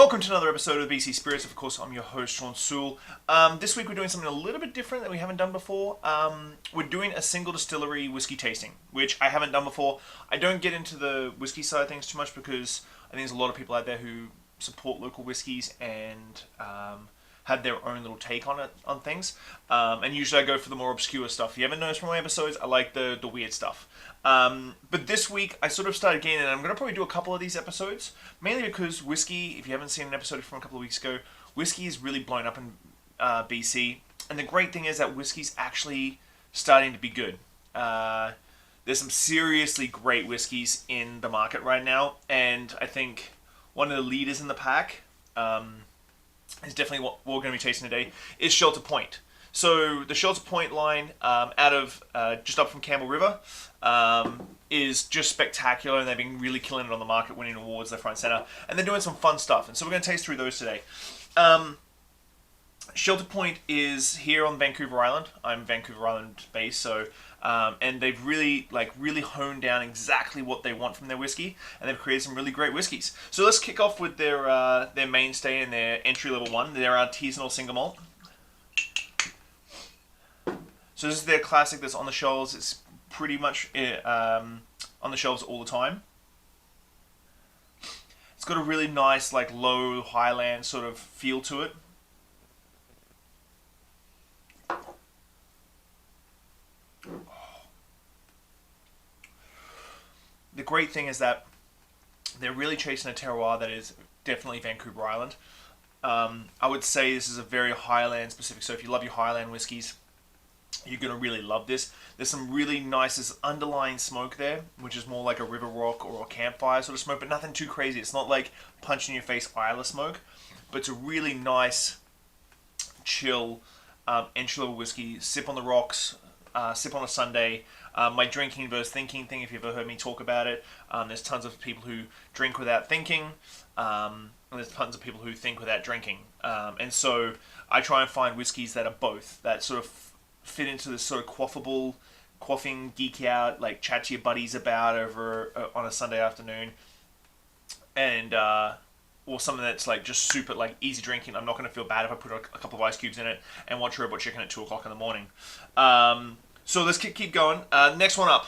Welcome to another episode of BC Spirits. Of course, I'm your host, Sean Sewell. This week we're doing something a little bit different that we haven't done before. We're doing a single distillery whiskey tasting, which I haven't done before. I don't get into the whiskey side of things too much because I think there's a lot of people out there who support local whiskies and have their own little take on things. And usually I go for the more obscure stuff. If you haven't noticed from my episodes, I like the weird stuff. But this week I sort of started getting, and I'm going to probably do a couple of these episodes, mainly because whiskey, if you haven't seen an episode from a couple of weeks ago, whiskey is really blown up in BC. And the great thing is that whiskey's actually starting to be good. There's some seriously great whiskeys in the market right now, and I think one of the leaders in the pack is definitely what we're going to be tasting today, is Shelter Point. So the Shelter Point line, out of just up from Campbell River, is just spectacular, and they've been really killing it on the market, winning awards left, right, and center, and they're doing some fun stuff, and so we're going to taste through those today. Shelter Point is here on Vancouver Island. I'm Vancouver Island based, so and they've really honed down exactly what they want from their whiskey, and they've created some really great whiskeys. So let's kick off with their mainstay and their entry level one, their Artisinal Single Malt. So this is their classic that's on the shelves. It's pretty much on the shelves all the time. It's got a really nice low highland sort of feel to it. The great thing is that they're really chasing a terroir that is definitely Vancouver Island. I would say this is a very highland specific, so if you love your highland whiskies, you're going to really love this. There's some really nice underlying smoke there, which is more like a river rock or a campfire sort of smoke, but nothing too crazy. It's not like punch in your face Isla smoke, but it's a really nice, chill, entry level whiskey. Sip on the rocks, sip on a Sunday. My drinking versus thinking thing, if you've ever heard me talk about it, there's tons of people who drink without thinking, and there's tons of people who think without drinking. And so I try and find whiskeys that are both, that sort of fit into this sort of quaffing, geek out, chat to your buddies about over on a Sunday afternoon, and or something that's just super easy drinking. I'm not going to feel bad if I put a couple of ice cubes in it and watch Robot Chicken at 2 o'clock in the morning. So let's keep going. Next one up.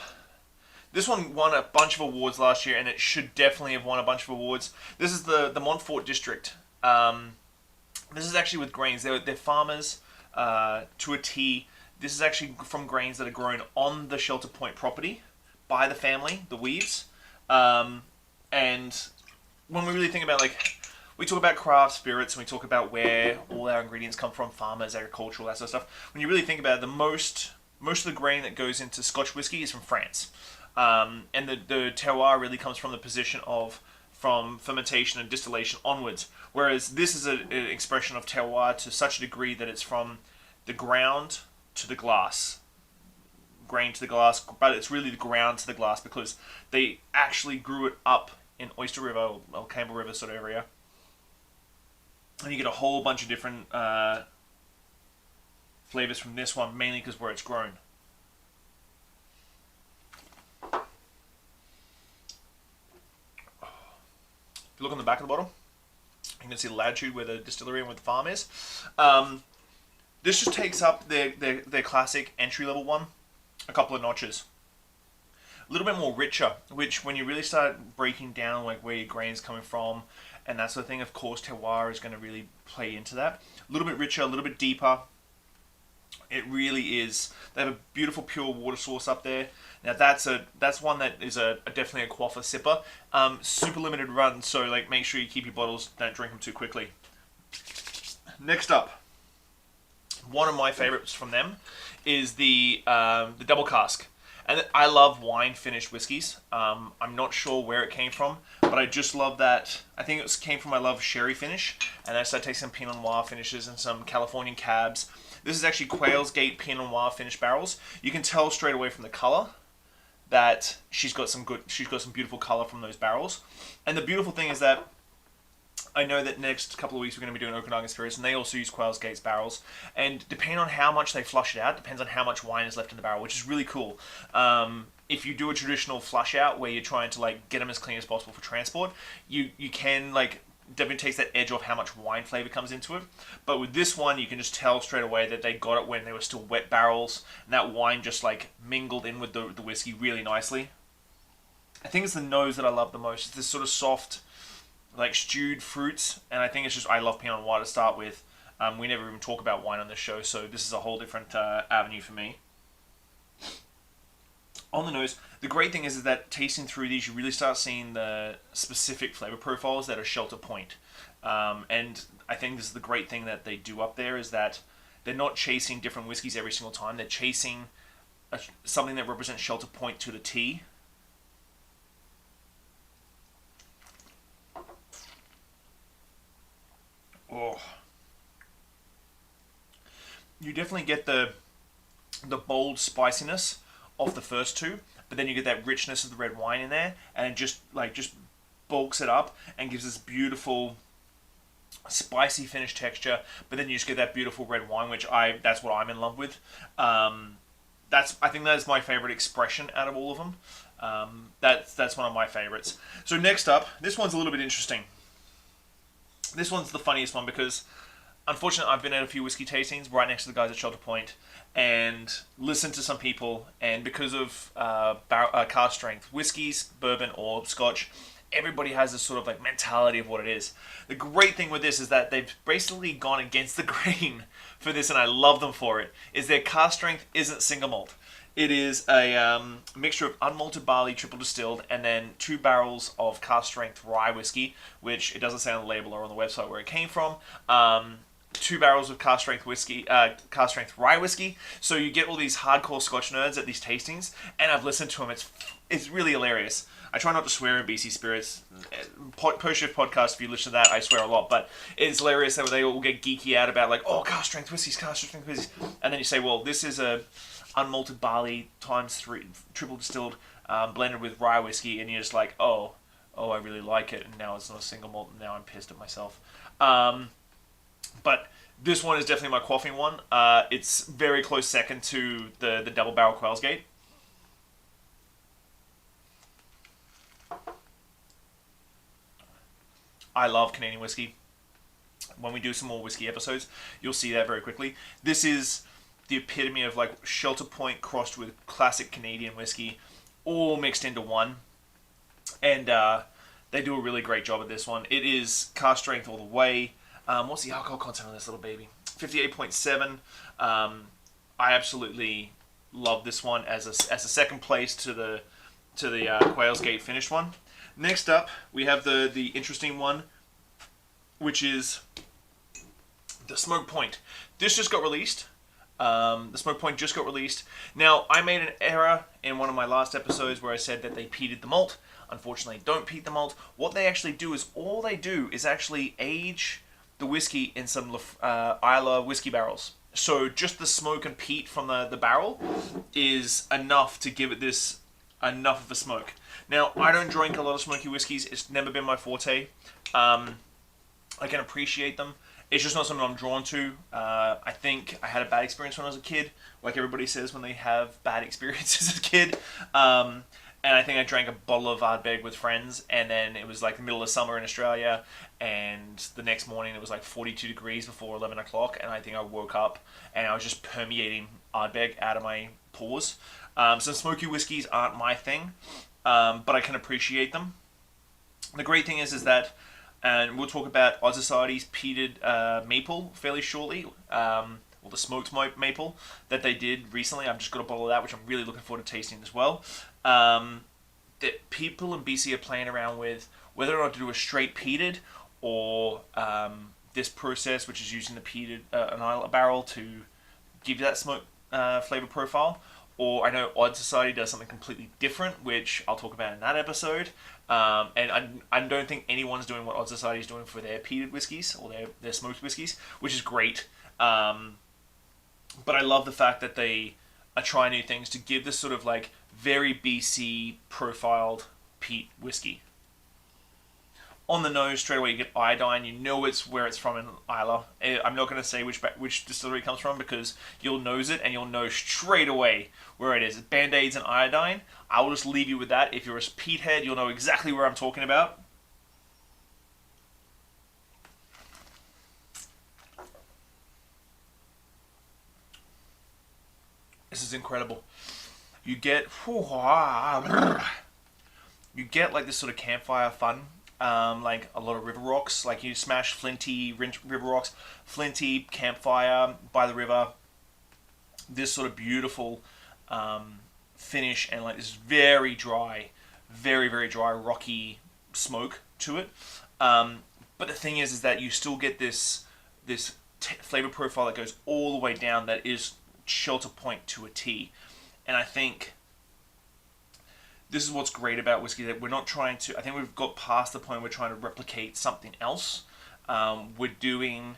This one won a bunch of awards last year, and it should definitely have won a bunch of awards. This is the Monfort District. This is actually with grains. They're farmers to a T. This is actually from grains that are grown on the Shelter Point property by the family, the Weaves. And when we really think about, we talk about craft spirits, and we talk about where all our ingredients come from, farmers, agricultural, that sort of stuff. When you really think about it, most of the grain that goes into Scotch whiskey is from France. And the terroir really comes from the position from fermentation and distillation onwards. Whereas this is an expression of terroir to such a degree that it's from the ground to the glass, grain to the glass, but it's really the ground to the glass because they actually grew it up in Oyster River or Campbell River sort of area, and you get a whole bunch of different flavors from this one, mainly because where it's grown. If you look on the back of the bottle, you can see the latitude where the distillery and where the farm is. This just takes up their classic entry-level one a couple of notches. A little bit more richer, which when you really start breaking down where your grain's coming from and that sort of thing, of course, terroir is going to really play into that. A little bit richer, a little bit deeper. It really is. They have a beautiful pure water source up there. Now that's one that is definitely a quaffer sipper. Super limited run, so make sure you keep your bottles, don't drink them too quickly. Next up, one of my favorites from them is the double cask, and I love wine finished whiskies. I'm not sure where it came from, but I just love that. I think it came from my love of sherry finish, and I started tasting some Pinot Noir finishes and some Californian cabs. This is actually Quail's Gate Pinot Noir finished barrels. You can tell straight away from the color that she's got some beautiful color from those barrels. And the beautiful thing is that I know that next couple of weeks we're going to be doing Okanagan Spirits, and they also use Quail's Gates barrels. And depending on how much they flush it out, depends on how much wine is left in the barrel, which is really cool. If you do a traditional flush out where you're trying to get them as clean as possible for transport, you can definitely takes that edge off how much wine flavor comes into it. But with this one, you can just tell straight away that they got it when they were still wet barrels, and that wine just like mingled in with the whiskey really nicely. I think it's the nose that I love the most. It's this sort of soft, like stewed fruits, and I think it's just I love Pinot Noir to start with. We never even talk about wine on this show, so this is a whole different avenue for me. On the nose, the great thing is that tasting through these, you really start seeing the specific flavor profiles that are Shelter Point. And I think this is the great thing that they do up there, is that they're not chasing different whiskeys every single time. They're chasing something that represents Shelter Point to the T. Oh. You definitely get the bold spiciness of the first two, but then you get that richness of the red wine in there, and it just bulks it up and gives this beautiful spicy finish texture. But then you just get that beautiful red wine, which that's what I'm in love with. I think that's my favorite expression out of all of them. That's one of my favorites. So next up, this one's a little bit interesting. This one's the funniest one because, unfortunately, I've been at a few whiskey tastings right next to the guys at Shelter Point and listened to some people, and because of cask strength whiskeys, bourbon or scotch, everybody has this sort of like mentality of what it is. The great thing with this is that they've basically gone against the grain for this, and I love them for it, is their cask strength isn't single malt. It is a mixture of unmalted barley, triple distilled, and then 2 barrels of cask strength rye whiskey, which it doesn't say on the label or on the website where it came from. 2 barrels of cask strength rye whiskey. So you get all these hardcore Scotch nerds at these tastings, and I've listened to them. It's really hilarious. I try not to swear in BC Spirits. Post Shift podcast, if you listen to that, I swear a lot, but it's hilarious that they all get geeky out about like, oh, cask strength whiskeys, and then you say, well, this is a unmalted barley times 3 triple distilled blended with rye whiskey, and you're just like, oh, I really like it, and now it's not a single malt, and now I'm pissed at myself. But this one is definitely my quaffing one. It's very close second to the double barrel Quailsgate. I love Canadian whiskey. When we do some more whiskey episodes, you'll see that very quickly. This is the epitome of like Shelter Point crossed with classic Canadian whiskey, all mixed into one. And they do a really great job at this one. It is cask strength all the way. What's the alcohol content on this little baby? 58.7. I absolutely love this one as a second place to the Quailsgate finished one. Next up, we have the interesting one, which is the Smoke Point. This just got released. The Smoke Point just got released. Now, I made an error in one of my last episodes where I said that they peated the malt. Unfortunately, don't peat the malt. What they actually do is actually age the whiskey in some Islay whiskey barrels. So just the smoke and peat from the barrel is enough to give it this enough of a smoke. Now, I don't drink a lot of smoky whiskeys. It's never been my forte. I can appreciate them. It's just not something I'm drawn to. I think I had a bad experience when I was a kid, like everybody says when they have bad experiences as a kid. And I think I drank a bottle of Ardbeg with friends, and then it was like the middle of summer in Australia, and the next morning it was like 42 degrees before 11 o'clock, and I think I woke up and I was just permeating Ardbeg out of my pores. Some smoky whiskies aren't my thing, but I can appreciate them. The great thing is that, and we'll talk about Odd Society's peated maple fairly shortly, or the smoked maple that they did recently. I've just got a bottle of that, which I'm really looking forward to tasting as well. That people in BC are playing around with whether or not to do a straight peated or this process, which is using the peated an Islay barrel to give you that smoke flavor profile. Or I know Odd Society does something completely different, which I'll talk about in that episode. And I don't think anyone's doing what Odd Society is doing for their peated whiskies or their smoked whiskies, which is great. But I love the fact that they are trying new things to give this sort of like very BC profiled peat whiskey. On the nose, straight away you get iodine. You know it's where it's from in Islay. I'm not going to say which distillery it comes from because you'll nose it and you'll know straight away where it is. Band-Aids and iodine. I will just leave you with that. If you're a peat head, you'll know exactly where I'm talking about. This is incredible. You get like this sort of campfire fun, like a lot of river rocks. Like you smash flinty river rocks, flinty campfire by the river. This sort of beautiful finish, and like this very dry, very dry, rocky smoke to it. But the thing is that you still get this flavor profile that goes all the way down. That is Shelter Point to a T, and I think this is what's great about whiskey, that we're not trying to. I think we've got past the point where we're trying to replicate something else. We're doing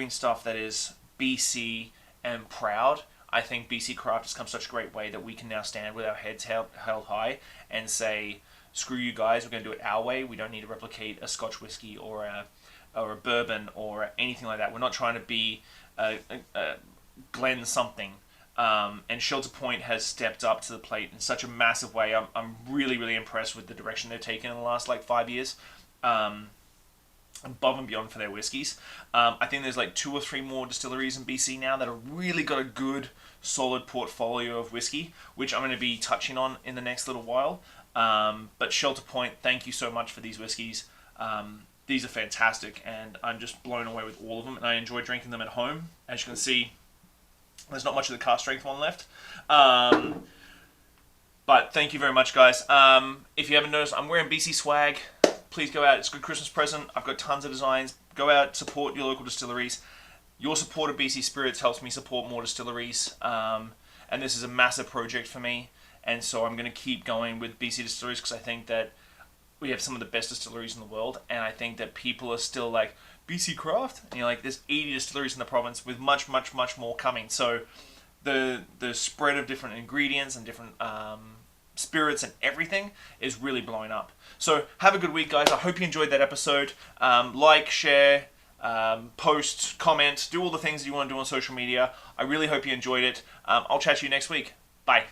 stuff that is BC and proud. I think BC craft has come such a great way that we can now stand with our heads held high and say, screw you guys, we're going to do it our way. We don't need to replicate a Scotch whiskey or a bourbon or anything like that. We're not trying to be a Glen something. And Shelter Point has stepped up to the plate in such a massive way. I'm really impressed with the direction they've taken in the last 5 years. Above and beyond for their whiskies. I think there's 2 or 3 more distilleries in BC now that have really got a good, solid portfolio of whiskey, which I'm going to be touching on in the next little while. But Shelter Point, thank you so much for these whiskies. These are fantastic, and I'm just blown away with all of them, and I enjoy drinking them at home. As you can see, there's not much of the cask strength one left. But thank you very much, guys. If you haven't noticed, I'm wearing BC swag. Please go out. It's a good Christmas present. I've got tons of designs. Go out, support your local distilleries. Your support of BC Spirits helps me support more distilleries. And this is a massive project for me. And so I'm going to keep going with BC Distilleries because I think that we have some of the best distilleries in the world. And I think that people are still like, BC Craft? And you're like, there's 80 distilleries in the province with much more coming. So the spread of different ingredients and different spirits and everything is really blowing up. So have a good week, guys. I hope you enjoyed that episode. Like, share, post, comment, do all the things that you want to do on social media. I really hope you enjoyed it. I'll chat to you next week. Bye.